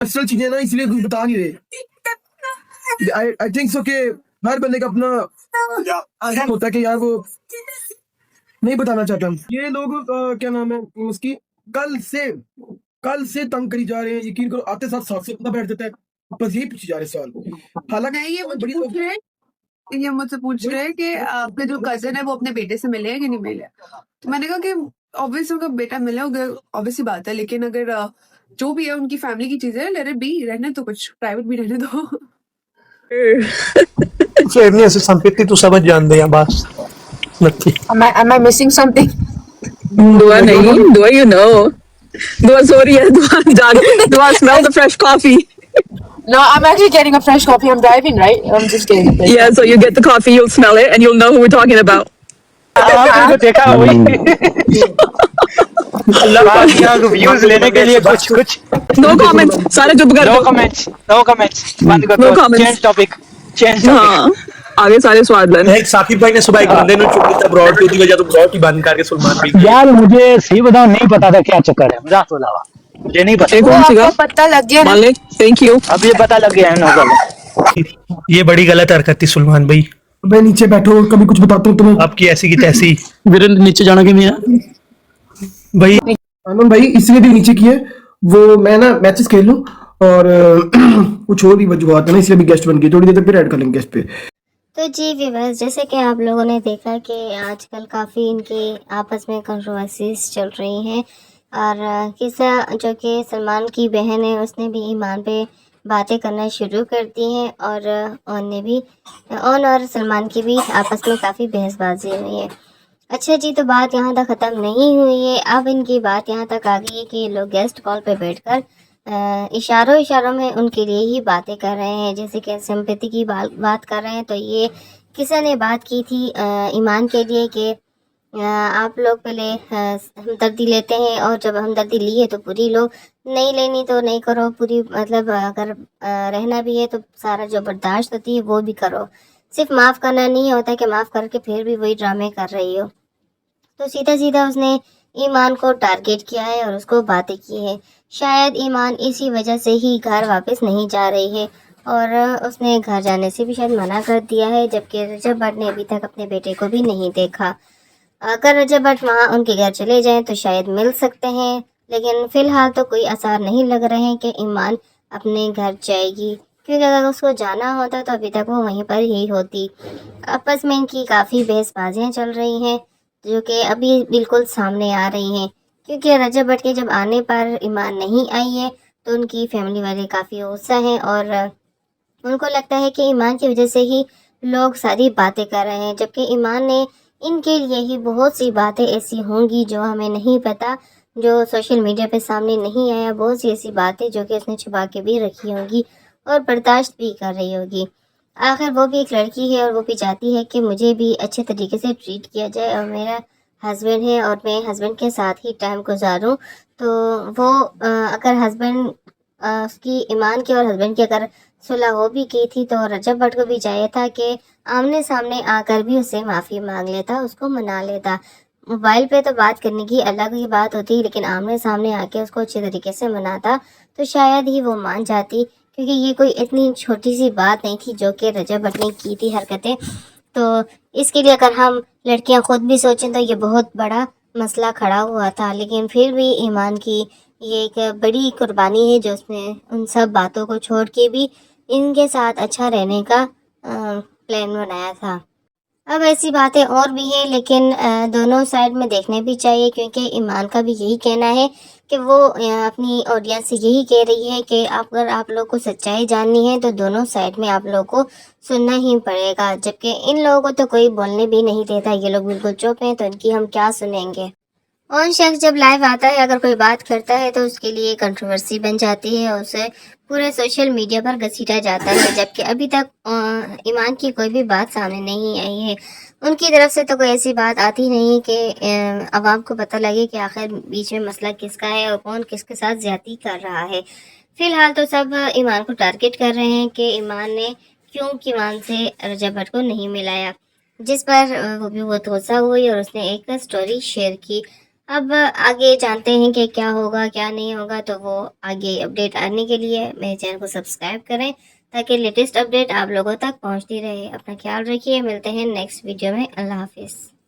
Personal चीजें ना इसलिए कुछ बता नहीं रहे। आई थिंक सो कि हर बंदे का अपना होता है कि यार वो नहीं बताना चाहता। ये लोग क्या नाम है उसकी, कल से कल से तंग करी जा रहे हैं। यकीन करो आते साथ साथ से बंदा बैठ जाता है, बस यही पूछे जा रहे सवाल। हालांकि ये मुझसे पूछ रहे हैं कि आपके जो कजन है वो अपने बेटे से मिले हैं कि नहीं मिले। तो मैंने कहा कि ऑब्वियसली उनका बेटा मिला होगा, ऑब्वियसली बात है, लेकिन अगर जो भी है उनकी फैमिली की चीजें लेट इट बी, रहने तो कुछ प्राइवेट भी रहने दो। फेरने से संपत्ति तू समझ जान दे बस नथी। Am I missing something? दुआ नहीं, दुआ you know. दुआ सो रही है, दुआ जाग, दुआ smell the fresh coffee. No, I'm actually getting a fresh coffee. I'm driving, right? I'm just getting a fresh Yeah, so you get the coffee, you'll smell it, and you'll know who we're talking about. आपने देखा वही अल्लाह यहाँ views लेने के लिए कुछ No comments. सारे चुप कर नो दो. कमेंट्स बंद कर No दो। comments. चेंज टॉपिक हाँ, आगे सारे स्वाद लेने. एक साकिब भाई ने सुबह एक बंदे ने चुप किया ब्रॉड की वजह तो ब्रॉड ही बंद करके सलमान भाई यार मुझे सही बताओ, नहीं पता था क्या चक्कर है, मजाक तो अलावा मुझे नहीं पता। एक कौन सी आपको पता लग गया ना? मान ले. Thank you. अब ये पता लग गया है। No problem. ये बड़ी गलत हरकत थी सलमान भाई। मैं नीचे बैठो, कभी कुछ बताता हूँ तुम्हें। आपकी ऐसी की तैसी वीरेंद्र नीचे जाना कि मेरा भाई। आनंद भाई इसलिए भी नीचे किए, वो मैं ना मैचेस खेल लूँ और कुछ और भी वजूहत है ना, इसलिए भी गेस्ट बन गए। थोड़ी देर तक फिर ऐड कर लेंगे गेस्ट पे। तो जी व्यूअर्स, जैसे कि आप लोगों ने देखा कि आजकल काफ़ी इनके आपस में कंट्रोवर्सीज चल रही हैं और किस्सा जो कि सलमान की बहन है उसने भी ईमान पे बातें करना शुरू कर दी हैं और और सलमान की भी आपस में काफ़ी बहसबाजी हुई है। अच्छा जी, तो बात यहाँ तक ख़त्म नहीं हुई है। अब इनकी बात यहाँ तक आ गई है कि लोग गेस्ट कॉल पे बैठकर इशारों में उनके लिए ही बातें कर रहे हैं, जैसे कि सिंपैथी की बात कर रहे हैं। तो ये किसी ने बात की थी ईमान के लिए कि आप लोग पहले हमदर्दी लेते हैं और जब हमदर्दी ली है तो पूरी लो, नहीं लेनी तो नहीं करो पूरी। मतलब अगर रहना भी है तो सारा जो बर्दाश्त होती है वो भी करो। सिर्फ माफ़ करना नहीं होता कि माफ़ करके फिर भी वही ड्रामे कर रही हो। तो सीधा सीधा उसने ईमान को टारगेट किया है और उसको बातें की है। शायद ईमान इसी वजह से ही घर वापस नहीं जा रही है और उसने घर जाने से भी शायद मना कर दिया है, जबकि रजब भट्ट ने अभी तक अपने बेटे को भी नहीं देखा। अगर रजब भट्ट वहाँ उनके घर चले जाएं तो शायद मिल सकते हैं, लेकिन फ़िलहाल तो कोई आसार नहीं लग रहे हैं कि ईमान अपने घर जाएगी, क्योंकि अगर उसको जाना होता तो अभी तक वो वहीं पर ही होती। आपस में इनकी काफ़ी बहसबाजियाँ चल रही हैं जो कि अभी बिल्कुल सामने आ रही हैं, क्योंकि रजब भट्ट के जब आने पर ईमान नहीं आई है तो उनकी फैमिली वाले काफ़ी गुस्सा हैं और उनको लगता है कि ईमान की वजह से ही लोग सारी बातें कर रहे हैं, जबकि ईमान ने इनके लिए ही बहुत सी बातें ऐसी होंगी जो हमें नहीं पता, जो सोशल मीडिया पे सामने नहीं आया। बहुत सी ऐसी बातें जो कि उसने छुपा के भी रखी होंगी और बर्दाश्त भी कर रही होगी। आखिर वो भी एक लड़की है और वो भी चाहती है कि मुझे भी अच्छे तरीके से ट्रीट किया जाए और मेरा हस्बैंड है और मैं हस्बैंड के साथ ही टाइम गुजारूं। तो वो अगर हस्बैंड उसकी ईमान की और हस्बैंड की अगर सुलह हो भी की थी तो रजब भट्ट को भी चाहिए था कि आमने सामने आकर भी उससे माफ़ी मांग लेता, उसको मना लेता। मोबाइल पे तो बात करने की अलग ही बात होती है, लेकिन आमने सामने आके उसको अच्छे तरीके से मनाता तो शायद ही वो मान जाती, क्योंकि ये कोई इतनी छोटी सी बात नहीं थी जो कि रजब भट्ट ने की थी हरकतें। तो इसके लिए अगर हम लड़कियां खुद भी सोचें तो ये बहुत बड़ा मसला खड़ा हुआ था, लेकिन फिर भी ईमान की ये एक बड़ी कुर्बानी है जो उसने उन सब बातों को छोड़ के भी इनके साथ अच्छा रहने का प्लान बनाया था। अब ऐसी बातें और भी हैं, लेकिन दोनों साइड में देखने भी चाहिए, क्योंकि ईमान का भी यही कहना है कि वो अपनी ऑडियंस से यही कह रही है कि अगर आप लोग को सच्चाई जाननी है तो दोनों साइड में आप लोग को सुनना ही पड़ेगा, जबकि इन लोगों को तो कोई बोलने भी नहीं देता। ये लोग बिल्कुल चुप हैं तो इनकी हम क्या सुनेंगे। और शख्स जब लाइव आता है अगर कोई बात करता है तो उसके लिए कंट्रोवर्सी बन जाती है और उसे पूरे सोशल मीडिया पर घसीटा जाता है, जबकि अभी तक ईमान की कोई भी बात सामने नहीं आई है। उनकी तरफ से तो कोई ऐसी बात आती नहीं कि आवाम को पता लगे कि आखिर बीच में मसला किसका है और कौन किसके साथ ज्यादती कर रहा है। फिलहाल तो सब ईमान को टारगेट कर रहे हैं कि ईमान ने क्यों ईमान से रजब भट्ट को नहीं मिलाया, जिस पर वो भी बहुत गुस्सा हुई और उसने एक स्टोरी शेयर की। اب آگے جانتے ہیں کہ کیا ہوگا کیا نہیں ہوگا، تو وہ آگے اپڈیٹ آنے کے لیے میرے چینل کو سبسکرائب کریں تاکہ لیٹسٹ اپڈیٹ آپ لوگوں تک پہنچتی رہے۔ اپنا خیال رکھیے، ملتے ہیں نیکسٹ ویڈیو میں۔ اللہ حافظ۔